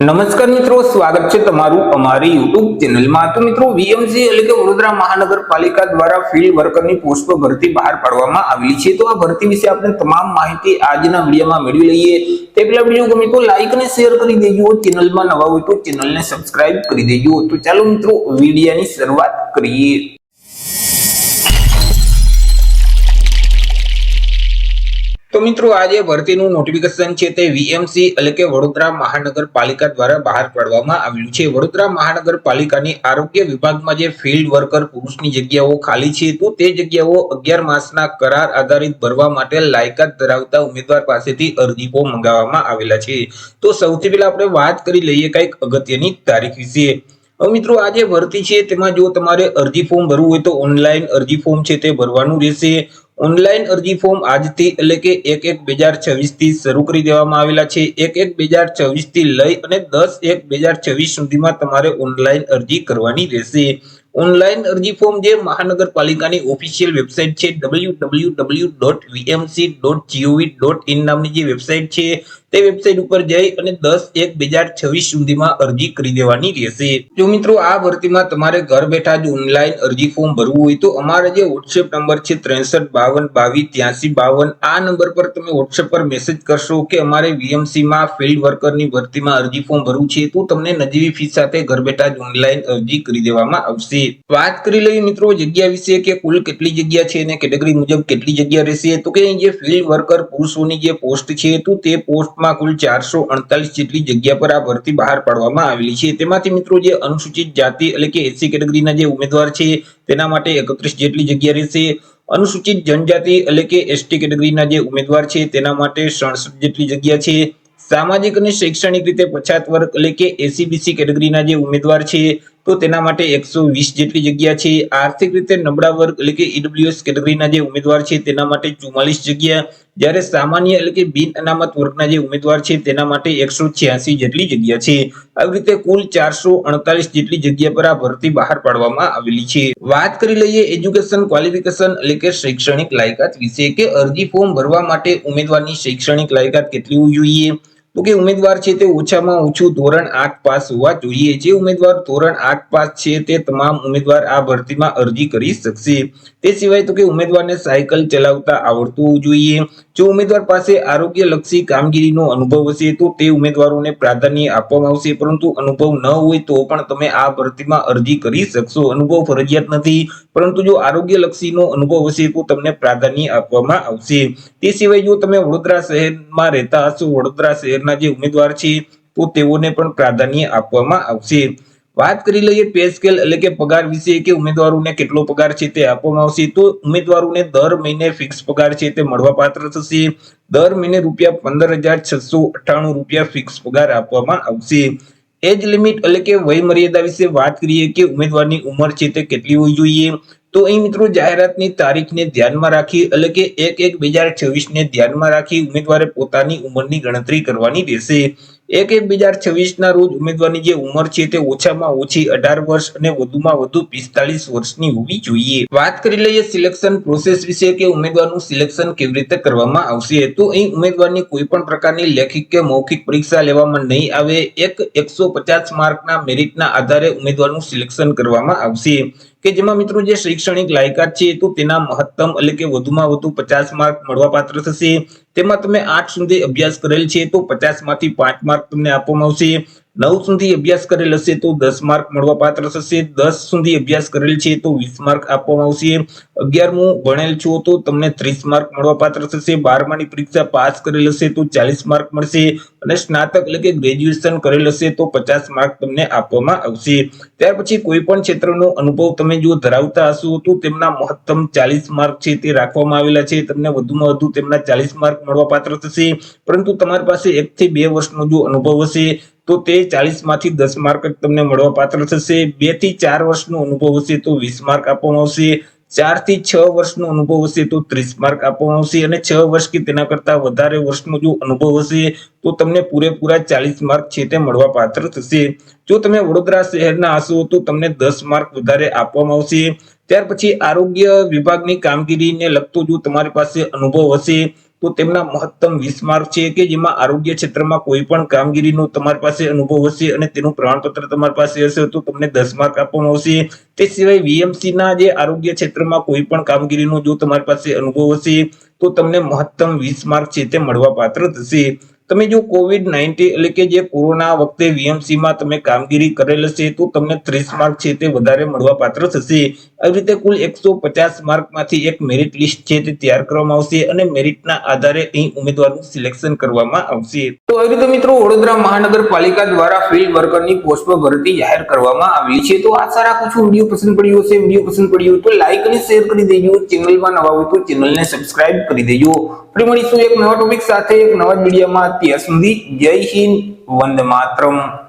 નમસ્કાર મિત્રો, સ્વાગત છે તમારું અમારી યુટ્યુબ ચેનલમાં। તો મિત્રો, વીએમસી એટલે કે વડોદરા મહાનગરપાલિકા દ્વારા ફિલ્ડ વર્કરની પોસ્ટ પર ભરતી બહાર પાડવામાં આવેલી છે। તો આ ભરતી વિશે આપણે તમામ માહિતી આજના વિડીયોમાં મેળવી લઈએ। તે પહેલા વિડીયો ગમે તો લાઈક અને શેર કરી દેજો, ચેનલમાં નવા હોય તો ચેનલને સબસ્ક્રાઇબ કરી દેજો। તો ચાલો મિત્રો, વિડીયોની શરૂઆત કરીએ। તો મિત્રો, આ જે ભરતીનું નોટિફિકેશન છે તે વીએમસી એટલે કે વડોદરા મહાનગરપાલિકા દ્વારા બહાર પાડવામાં આવ્યું છે। વડોદરા મહાનગરપાલિકાની આરોગ્ય વિભાગમાં જે ફિલ્ડ વર્કર પુરુષની જગ્યાઓ ખાલી છે, તો તે જગ્યાઓ 11 માસના કરાર આધારિત ભરવા માટે લાયકાત ધરાવતા ઉમેદવાર પાસેથી અરજી ફોર્મ મંગાવવામાં આવેલા છે। તો સૌથી પહેલા આપણે વાત કરી લઈએ કંઈક અગત્યની તારીખ વિશે। હવે મિત્રો, આ જે ભરતી છે તેમાં જો તમારે અરજી ફોર્મ ભરવું હોય તો ઓનલાઈન અરજી ફોર્મ છે તે ભરવાનું રહેશે। ઓનલાઈન અરજી ફોર્મ આજથી એટલે કે 1/1/2026 થી શરૂ કરી દેવામાં આવેલા છે। 1/1/2026 થી લઈ અને 10/1/2026 સુધીમાં તમારે ઓનલાઈન અરજી કરવાની રહેશે। ઓનલાઈન અરજી ફોર્મ જે મહાનગરપાલિકાની ઓફિશિયલ વેબસાઇટ છે www.vmc.gov.in નામની જે વેબસાઇટ છે તે વેબસાઇટ ઉપર જઈ અને 10/1/2026 સુધીમાં અરજી કરી દેવાની રહેશે। જો મિત્રો, આ ભરતીમાં તમારે ઘર બેઠા જ ઓનલાઈન અરજી ફોર્મ ભરવું હોય તો અમારા જે WhatsApp નંબર છે 6352228352, આ નંબર પર તમે WhatsApp પર મેસેજ કરશો કે અમારે વીએમસી માં ફિલ્ડ વર્કરની ભરતીમાં અરજી ફોર્મ ભરવું છે, તો તમને નજીવી ફી સાથે ઘર બેઠા જ ઓનલાઈન અરજી કરી દેવામાં આવશે। વાત કરી લઈએ મિત્રો જગ્યા વિશે કે કુલ કેટલી જગ્યા છે અને કેટેગરી મુજબ કેટલી જગ્યા રહેશે। તો કે જે ફિલ્ડ વર્કર પુરુષોની જે પોસ્ટ છે તો તે પોસ્ટમાં કુલ 448 જેટલી જગ્યા પર આ ભરતી બહાર પાડવામાં આવેલી છે। તેમાંથી મિત્રો જે અનુસૂચિત જાતિ એટલે કે એસસી કેટેગરીના જે ઉમેદવાર છે તેના માટે 31 જેટલી જગ્યા રહેશે। અનુસૂચિત જનજાતિ એટલે કે એસટી કેટેગરીના જે ઉમેદવાર છે તેના માટે 67 જેટલી જગ્યા છે। સામાજિક અને શૈક્ષણિક રીતે પછાત વર્ગ એટલે કે એસીબીસી કેટેગરીના જે ઉમેદવાર છે તો તેના માટે 120 જેટલી જગ્યા છે। આર્થિક રીતે નબળા વર્ગ એટલે કે ઈડબ્લ્યુએસ કેટેગરીના જે ઉમેદવાર છે તેના માટે 44 જગ્યા, જ્યારે સામાન્ય એટલે કે બિન અનામત વર્ગના જે ઉમેદવાર છે તેના માટે 186 જેટલી જગ્યા છે। આવી રીતે કુલ 448 જેટલી જગ્યા પર આ ભરતી બહાર પાડવામાં આવેલી છે। વાત કરી લઈએ એજ્યુકેશન ક્વોલિફિકેશન એટલે કે શૈક્ષણિક લાયકાત વિશે કે અરજી ફોર્મ ભરવા માટે ઉમેદવારની શૈક્ષણિક લાયકાત કેટલી હોવી જોઈએ। તો કે ઉમેદવાર છે તે ઓછામાં ઓછું ધોરણ 8 પાસ હોવા જોઈએ। જે ઉમેદવાર ધોરણ 8 પાસ છે તે તમામ ઉમેદવાર આ ભરતીમાં અરજી કરી શકશે। તે સિવાય તો કે ઉમેદવારને સાયકલ ચલાવતા આવડતું હોવું જોઈએ। જો ઉમેદવાર પાસે આરોગ્યલક્ષી કામગીરીનો અનુભવ હશે તો તે ઉમેદવારોને પ્રાધાન્ય આપવામાં આવશે, પરંતુ અનુભવ ન હોય તો પણ તમે આ ભરતીમાં અરજી કરી શકશો। અનુભવ ફરજિયાત નથી, પરંતુ જો આરોગ્યલક્ષીનો અનુભવ હશે તો તમને પ્રાધાન્ય આપવામાં આવશે। તે સિવાય જો તમે વડોદરા શહેરમાં રહેતા હશો, વડોદરા શહેરના જે ઉમેદવાર છે તો તેઓને પણ પ્રાધાન્ય આપવામાં આવશે। વાત કરી લઈએ પે સ્કેલ એટલે કે પગાર વિશે કે ઉમેદવારોને કેટલો પગાર છે તે આપવામાં આવશે। તો ઉમેદવારોને દર મહિને ફિક્સ પગાર છે તે મળવાપાત્ર થશે। દર મહિને ₹15,698 ફિક્સ પગાર આપવામાં આવશે। એજ લિમિટ એટલે કે વય મર્યાદા વિશે વાત કરીએ કે ઉમેદવારની ઉંમર છે તે કેટલી હોવી જોઈએ। તો અહીં મિત્રો જાહેરાતની તારીખને ધ્યાનમાં રાખી એટલે કે 1/1/2026 ને ધ્યાનમાં રાખી ઉમેદવારે પોતાની ઉંમરની ગણતરી કરવાની રહેશે। 1/1/2026 ના રોજ ઉમેદવારની જે ઉંમર છે તે ઓછામાં ઓછી 18 વર્ષ અને વધુમાં વધુ 45 વર્ષની હોવી જોઈએ। વાત કરી લઈએ સિલેક્શન પ્રોસેસ વિશે કે ઉમેદવારનું સિલેક્શન કેવી રીતે કરવામાં આવશે। તો અહીં ઉમેદવારની કોઈ પણ પ્રકારની લેખિત કે મૌખિક પરીક્ષા લેવામાં નહીં આવે। 150 માર્કના મેરિટના આધારે ઉમેદવારનું સિલેક્શન કરવામાં આવશે, કે જેમાં મિત્રો જે શૈક્ષણિક લાયકાત છે તો તેના મહત્તમ એટલે કે વધુમાં વધુ 50 માર્ક મળવાપાત્ર થશે। તેમાં તમે 8 સુધી અભ્યાસ કરેલ છે તો 50 માંથી 5 માર્ક તમને આપવામાં આવશે। 9 સુધી અભ્યાસ કરેલ હશે તો 10 માર્ક મળવાપાત્ર થશે। 10 સુધી અભ્યાસ કરેલ છે તો 20 માર્ક આપવામાં આવશે। 11મું ભણેલ છો તો તમને 30 માર્ક મળવાપાત્ર થશે। 12માની પરીક્ષા પાસ કરેલ હશે તો 40 માર્ક મળશે અને સ્નાતક એટલે કે ગ્રેજ્યુએશન કરેલ હશે તો 50 માર્ક તમને આપવામાં આવશે। ત્યાર પછી કોઈ પણ ક્ષેત્રનો અનુભવ તમે જો ધરાવતા હશો તો તેમના મહત્તમ 40 માર્ક છે તે રાખવામાં આવેલા છે। તમને વધુમાં વધુ તેમના 40 માર્ક મળવાપાત્ર થશે, પરંતુ તમારી પાસે 1 થી 2 વર્ષનો જો અનુભવ હશે તો તે 40 માંથી 10 માર્ક જ તમને મળવાપાત્ર થશે। 2 થી 4 વર્ષનો અનુભવ હશે તો 20 માર્ક આપવામાં આવશે। 4 થી 6 વર્ષનો અનુભવ હશે તો 30 માર્ક આપવામાં આવશે અને 6 વર્ષ કે તેના કરતા વધારે વર્ષનો જો અનુભવ હશે તો તમને પૂરેપૂરા 40 માર્ક છે તે મળવાપાત્ર થશે। જો તમે વડોદરા શહેરના હશો તો તમને 10 માર્ક વધારે આપવામાં આવશે। ત્યાર પછી આરોગ્ય વિભાગની કામગીરીને લગતો જો તમારી પાસે અનુભવ હશે તો તેમના મહત્તમ 20 માર્ક છે કે જેમાં આરોગ્ય ક્ષેત્રમાં કોઈ પણ કામગીરીનો તમારી પાસે અનુભવ હશે અને તેનું પ્રમાણપત્ર તમારી પાસે હશે તો તમને 10 માર્ક આપવામાં આવશે. તે સિવાય વીએમસી ના જે આરોગ્ય ક્ષેત્રમાં કોઈ પણ કામગીરીનો જો તમારી પાસે અનુભવ હશે તો તમને મહત્તમ 20 માર્ક છે તે મળવા પાત્ર થશે. તમે જો COVID-19 એટલે કે જે કોરોના વખતે વીએમસી માં તમે કામગીરી કરેલ હશે તો તમને 30 માર્ક છે તે વધારે મળવા પાત્ર થશે. આવી રીતે કુલ 150 માર્કમાંથી એક મેરિટ લિસ્ટ છે તે તૈયાર કરવામાં આવશે અને મેરિટના આધારે અહીં ઉમેદવારનું સિલેક્શન કરવામાં આવશે. તો આવી રીતે મિત્રો વડોદરા મહાનગરપાલિકા દ્વારા ફિલ્ડ વર્કરની પોસ્ટ પર ભરતી જાહેર કરવામાં આવી છે. તો આશા રાખું છું વિડીયો પસંદ પડ્યો હશે. વિડીયો પસંદ પડ્યો હોય તો લાઈક અને શેર કરી દેજો. ચેનલમાં નવા હોય તો ચેનલને સબસ્ક્રાઇબ કરી દેજો. ફરી મળીશું એક નવા ટોપિક સાથે એક નવા વિડીયોમાં. ત્યાં સુધી જય હિન્દ, વંદે માતરમ.